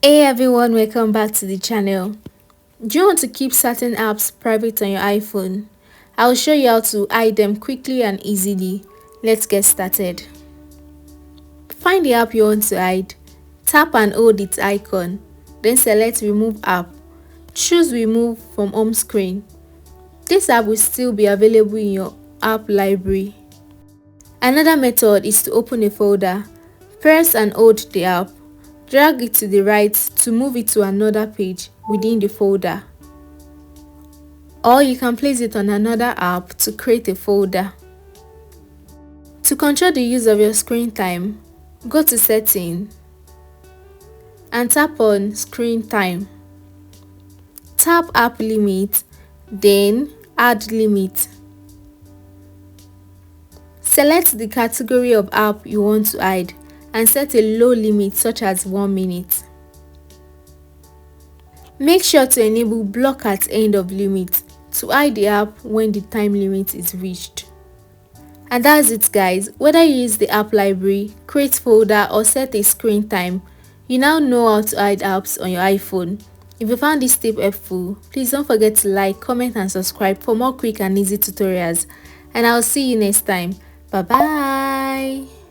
Hey everyone, welcome back to the channel. Do you want to keep certain apps private on your iPhone? I'll show you how to hide them quickly and easily. Let's get started. Find the app you want to hide. Tap and hold its icon. Then select Remove App. Choose Remove from home screen. This app will still be available in your app library. Another method is to open a folder. Press and hold the app. Drag it to the right to move it to another page within the folder. Or you can place it on another app to create a folder. To control the use of your screen time, go to Settings and tap on Screen Time. Tap App Limit, then Add Limit. Select the category of app you want to hide and set a low limit such as 1 minute. Make sure to enable Block at End of Limit to hide the app when the time limit is reached. And that's it guys. Whether you use the app library, create folder or set a screen time, you now know how to hide apps on your iPhone. If you found this tip helpful, please don't forget to like, comment and subscribe for more quick and easy tutorials. And I'll see you next time. Bye bye.